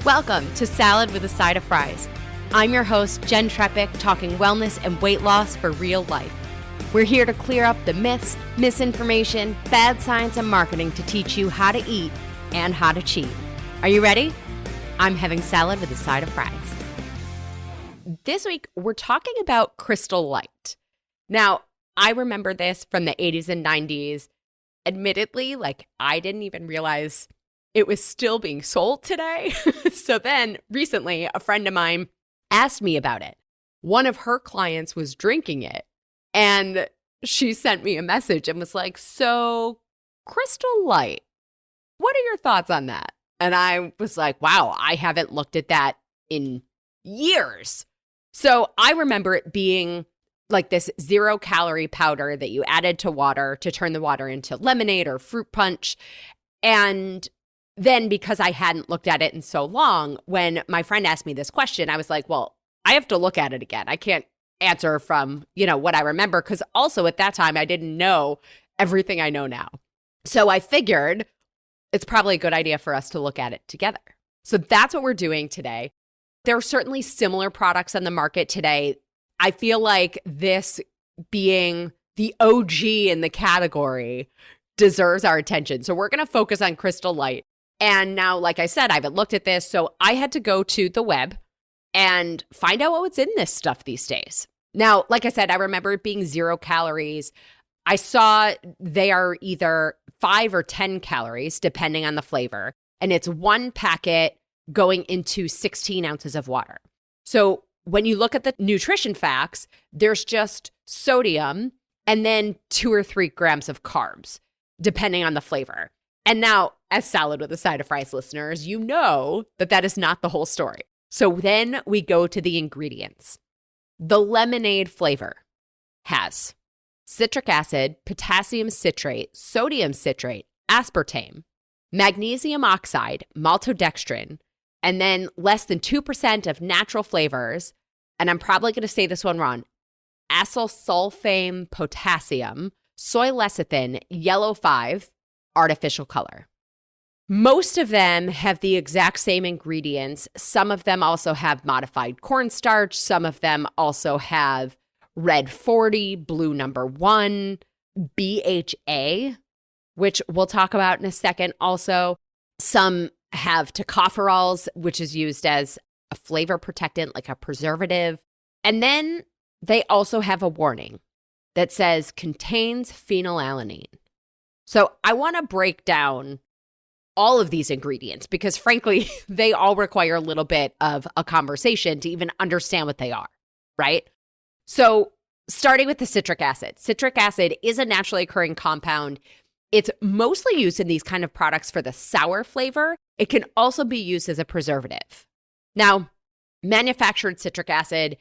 Welcome to Salad with a Side of Fries. I'm your host, Jen Trepic, talking wellness and weight loss for real life. We're here to clear up the myths, misinformation, bad science, and marketing to teach you how to eat and how to cheat. Are you ready? I'm having salad with a side of fries. This week, we're talking about Crystal Light. Now, I remember this from the 80s and 90s. Admittedly, I didn't even realize it was still being sold today. So then recently, a friend of mine asked me about it. One of her clients was drinking it, and she sent me a message and was like, "So, Crystal Light, what are your thoughts on that?" And I was like, wow, I haven't looked at that in years. So I remember it being like this 0-calorie powder that you added to water to turn the water into lemonade or fruit punch. And then because I hadn't looked at it in so long, when my friend asked me this question, I was like, well, I have to look at it again. I can't answer from, what I remember, because also at that time, I didn't know everything I know now. So I figured it's probably a good idea for us to look at it together. So that's what we're doing today. There are certainly similar products on the market today. I feel like this being the OG in the category deserves our attention. So we're going to focus on Crystal Light. And now, like I said, I haven't looked at this, so I had to go to the web and find out what's in this stuff these days. Now, like I said, I remember it being 0 calories. I saw they are either 5 or 10 calories, depending on the flavor. And it's one packet going into 16 ounces of water. So when you look at the nutrition facts, there's just sodium and then 2 or 3 grams of carbs, depending on the flavor. And now, as Salad with a Side of Fries listeners, you know that is not the whole story. So then we go to the ingredients. The lemonade flavor has citric acid, potassium citrate, sodium citrate, aspartame, magnesium oxide, maltodextrin, and then less than 2% of natural flavors, and I'm probably going to say this one wrong, acylsulfame potassium, soy lecithin, yellow 5, artificial color. Most of them have the exact same ingredients. Some of them also have modified cornstarch. Some of them also have red 40, blue number 1, BHA, which we'll talk about in a second also. Some have tocopherols, which is used as a flavor protectant, like a preservative. And then they also have a warning that says contains phenylalanine. So I want to break down all of these ingredients because frankly, they all require a little bit of a conversation to even understand what they are, right? So starting with the citric acid. Citric acid is a naturally occurring compound. It's mostly used in these kind of products for the sour flavor. It can also be used as a preservative. Now, manufactured citric acid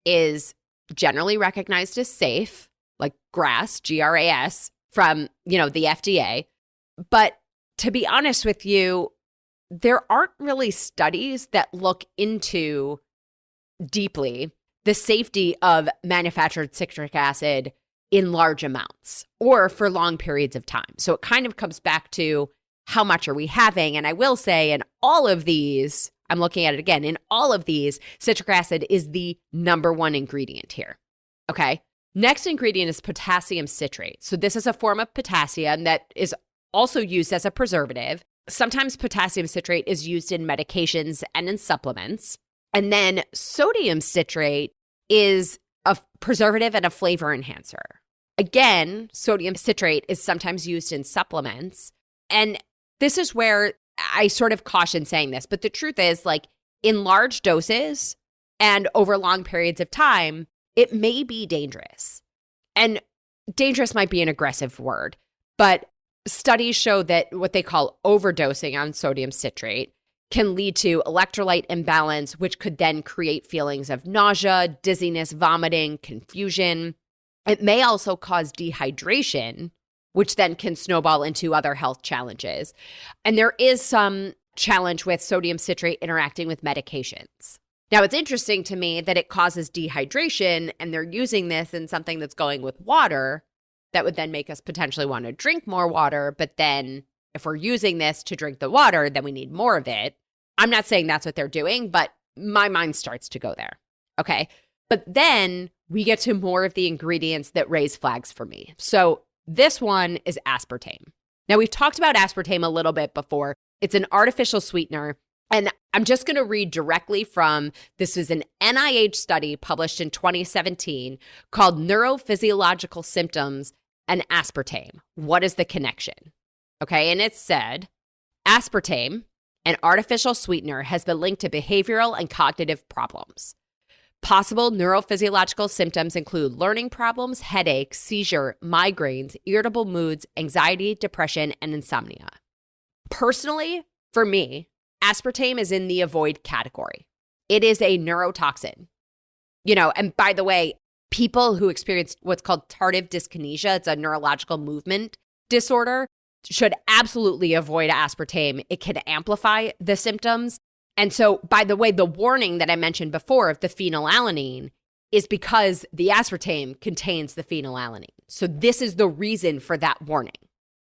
is generally recognized as safe, like GRAS, G-R-A-S, from, the FDA. But to be honest with you, there aren't really studies that look into deeply the safety of manufactured citric acid in large amounts or for long periods of time. So it kind of comes back to how much are we having? And I will say in all of these, I'm looking at it again, in all of these, citric acid is the number one ingredient here. Okay. Next ingredient is potassium citrate. So this is a form of potassium that is also used as a preservative. Sometimes potassium citrate is used in medications and in supplements. And then sodium citrate is a preservative and a flavor enhancer. Again, sodium citrate is sometimes used in supplements. And this is where I sort of caution saying this, but the truth is, in large doses and over long periods of time, it may be dangerous. And dangerous might be an aggressive word, but studies show that what they call overdosing on sodium citrate can lead to electrolyte imbalance, which could then create feelings of nausea, dizziness, vomiting, confusion. It may also cause dehydration, which then can snowball into other health challenges. And there is some challenge with sodium citrate interacting with medications. Now, it's interesting to me that it causes dehydration, and they're using this in something that's going with water that would then make us potentially want to drink more water. But then if we're using this to drink the water, then we need more of it. I'm not saying that's what they're doing, but my mind starts to go there. Okay. But then we get to more of the ingredients that raise flags for me. So this one is aspartame. Now, we've talked about aspartame a little bit before. It's an artificial sweetener. And I'm just going to read directly from, this is an NIH study published in 2017 called Neurophysiological Symptoms and Aspartame. What is the connection? Okay. And it said, aspartame, an artificial sweetener, has been linked to behavioral and cognitive problems. Possible neurophysiological symptoms include learning problems, headaches, seizure, migraines, irritable moods, anxiety, depression, and insomnia. Personally, for me, aspartame is in the avoid category. It is a neurotoxin. And by the way, people who experience what's called tardive dyskinesia, it's a neurological movement disorder, should absolutely avoid aspartame. It can amplify the symptoms. And so, by the way, the warning that I mentioned before of the phenylalanine is because the aspartame contains the phenylalanine. So this is the reason for that warning,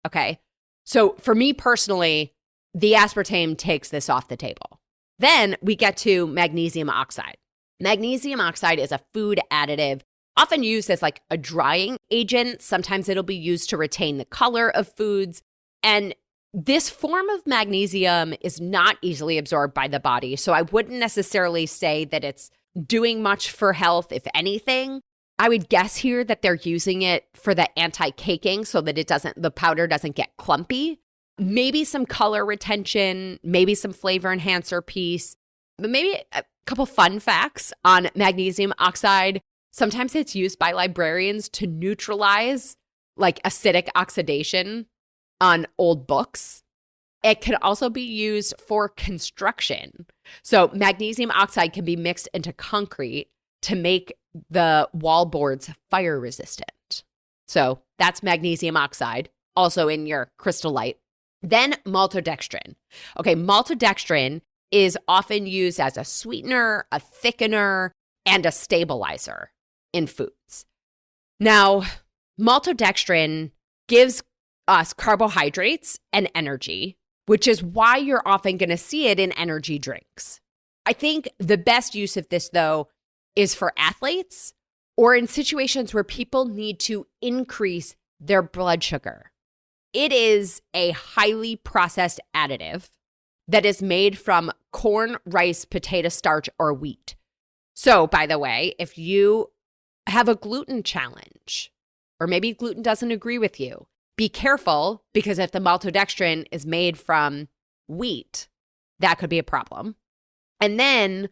okay? So for me personally, the aspartame takes this off the table. Then we get to magnesium oxide. Magnesium oxide is a food additive, often used as like a drying agent. Sometimes it'll be used to retain the color of foods. And this form of magnesium is not easily absorbed by the body, so I wouldn't necessarily say that it's doing much for health, if anything. I would guess here that they're using it for the anti-caking so that the powder doesn't get clumpy. Maybe some color retention, maybe some flavor enhancer piece, but maybe a couple fun facts on magnesium oxide. Sometimes it's used by librarians to neutralize like acidic oxidation on old books. It can also be used for construction. So magnesium oxide can be mixed into concrete to make the wall boards fire resistant. So that's magnesium oxide, also in your Crystal Light. Then maltodextrin. Okay, maltodextrin is often used as a sweetener, a thickener, and a stabilizer in foods. Now, maltodextrin gives us carbohydrates and energy, which is why you're often going to see it in energy drinks. I think the best use of this, though, is for athletes or in situations where people need to increase their blood sugar. It is a highly processed additive that is made from corn, rice, potato starch, or wheat. So, by the way, if you have a gluten challenge, or maybe gluten doesn't agree with you, be careful, because if the maltodextrin is made from wheat, that could be a problem. And then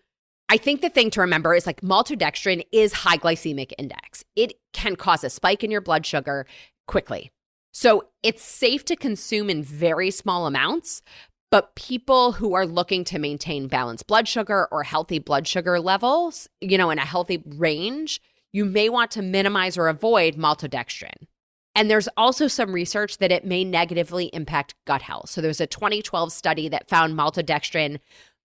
I think the thing to remember is like maltodextrin is high glycemic index. It can cause a spike in your blood sugar quickly. So it's safe to consume in very small amounts, but people who are looking to maintain balanced blood sugar or healthy blood sugar levels, in a healthy range, you may want to minimize or avoid maltodextrin. And there's also some research that it may negatively impact gut health. So there's a 2012 study that found maltodextrin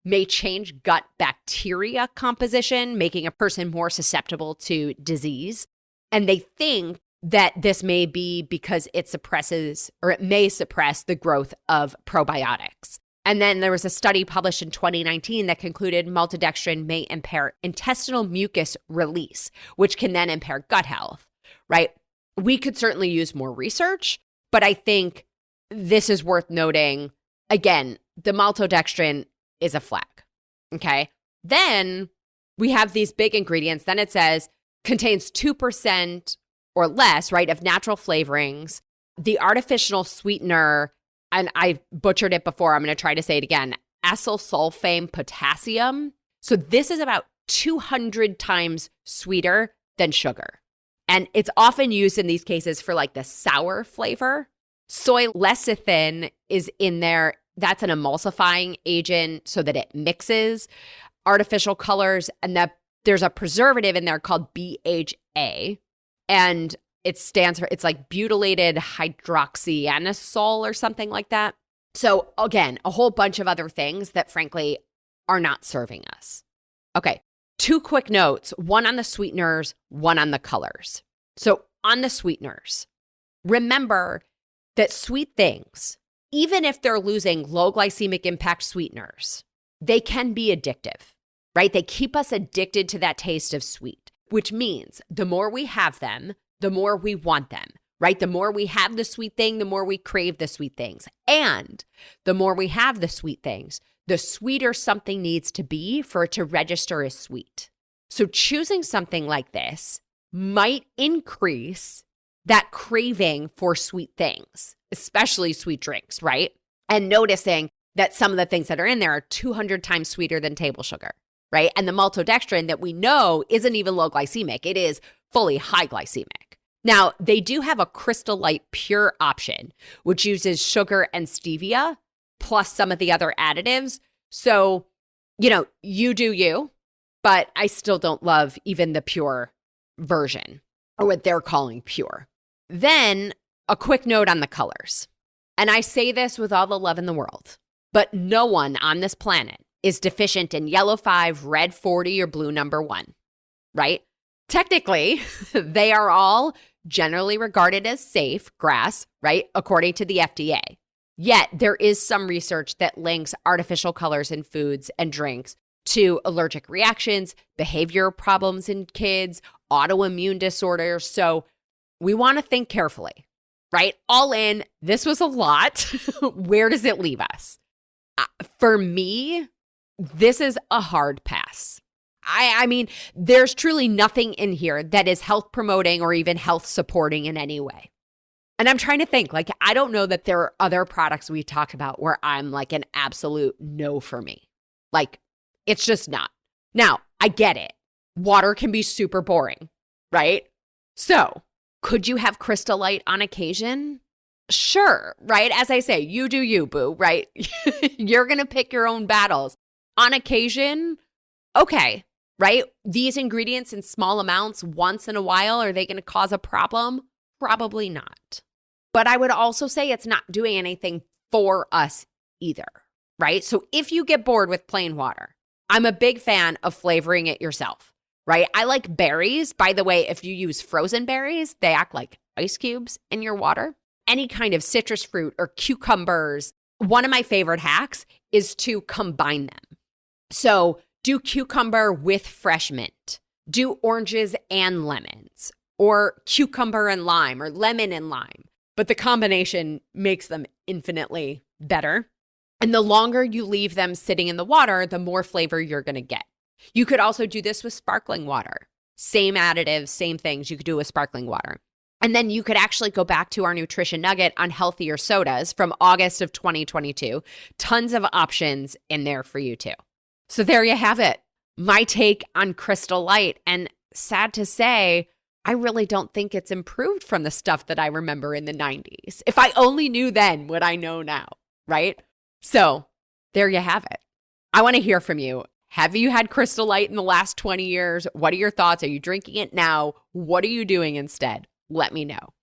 may change gut bacteria composition, making a person more susceptible to disease. And they think that this may be because it may suppress the growth of probiotics. And then there was a study published in 2019 that concluded maltodextrin may impair intestinal mucus release, which can then impair gut health, right? We could certainly use more research, but I think this is worth noting. Again, the maltodextrin is a flag, okay? Then we have these big ingredients. Then it says contains 2% or less, right, of natural flavorings. The artificial sweetener, and I butchered it before, I'm going to try to say it again, acylsulfame potassium. So this is about 200 times sweeter than sugar. And it's often used in these cases for like the sour flavor. Soy lecithin is in there. That's an emulsifying agent so that it mixes artificial colors. And there's a preservative in there called BHA. And it stands for, it's like butylated hydroxyanisole or something like that. So again, a whole bunch of other things that frankly are not serving us. Okay. 2 quick notes, one on the sweeteners, one on the colors. So on the sweeteners, remember that sweet things, even if they're losing low glycemic impact sweeteners, they can be addictive, right? They keep us addicted to that taste of sweet, which means the more we have them, the more we want them, right? The more we have the sweet thing, the more we crave the sweet things. And the more we have the sweet things, the sweeter something needs to be for it to register as sweet. So choosing something like this might increase that craving for sweet things, especially sweet drinks, right? And noticing that some of the things that are in there are 200 times sweeter than table sugar, right? And the maltodextrin that we know isn't even low glycemic. It is fully high glycemic. Now, they do have a Crystal Light Pure option, which uses sugar and stevia plus some of the other additives. So, you do you, but I still don't love even the pure version, or what they're calling pure. Then a quick note on the colors. And I say this with all the love in the world, but no one on this planet is deficient in yellow 5, red 40, or blue number 1, right? Technically, they are all generally regarded as safe grass, right? According to the FDA. Yet there is some research that links artificial colors in foods and drinks to allergic reactions, behavior problems in kids, autoimmune disorders. So we want to think carefully, right? All in, this was a lot. Where does it leave us? For me, this is a hard pass. I mean, there's truly nothing in here that is health promoting or even health supporting in any way. And I'm trying to think, I don't know that there are other products we talk about where I'm an absolute no for me. It's just not. Now, I get it. Water can be super boring, right? So, could you have Crystal Light on occasion? Sure, right? As I say, you do you, boo, right? You're going to pick your own battles. On occasion, okay, right? These ingredients in small amounts once in a while, are they going to cause a problem? Probably not. But I would also say it's not doing anything for us either, right? So if you get bored with plain water, I'm a big fan of flavoring it yourself, right? I like berries. By the way, if you use frozen berries, they act like ice cubes in your water. Any kind of citrus fruit or cucumbers. One of my favorite hacks is to combine them. So do cucumber with fresh mint. Do oranges and lemons, or cucumber and lime, or lemon and lime. But the combination makes them infinitely better. And the longer you leave them sitting in the water, the more flavor you're going to get. You could also do this with sparkling water. Same additives, same things you could do with sparkling water. And then you could actually go back to our nutrition nugget on healthier sodas from August of 2022. Tons of options in there for you too. So there you have it. My take on Crystal Light. And sad to say, I really don't think it's improved from the stuff that I remember in the 90s. If I only knew then what I know now, right? So there you have it. I want to hear from you. Have you had Crystal Light in the last 20 years? What are your thoughts? Are you drinking it now? What are you doing instead? Let me know.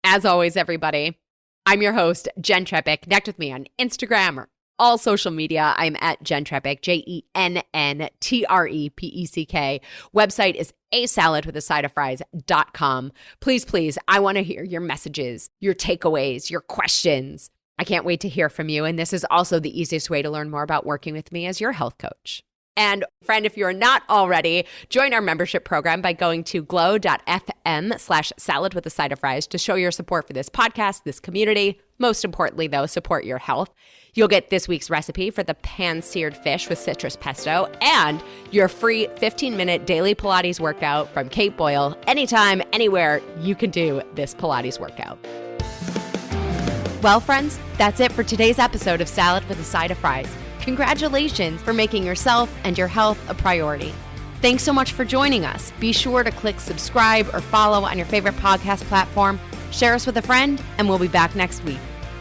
As always, everybody, I'm your host, Jen Trepeck. Connect with me on Instagram or all social media. I'm at Jen Trepeck, JENNTREPECK. Website is asaladwithasideoffries.com. Please, I want to hear your messages, your takeaways, your questions. I can't wait to hear from you. And this is also the easiest way to learn more about working with me as your health coach. And friend, if you're not already, join our membership program by going to glow.fm/salad with a side of fries to show your support for this podcast, this community. Most importantly, though, support your health. You'll get this week's recipe for the pan-seared fish with citrus pesto and your free 15-minute daily Pilates workout from Kate Boyle. Anytime, anywhere, you can do this Pilates workout. Well, friends, that's it for today's episode of Salad with a Side of Fries. Congratulations for making yourself and your health a priority. Thanks so much for joining us. Be sure to click subscribe or follow on your favorite podcast platform. Share us with a friend, and we'll be back next week.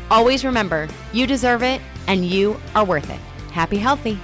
Always remember, you deserve it, and you are worth it. Happy healthy.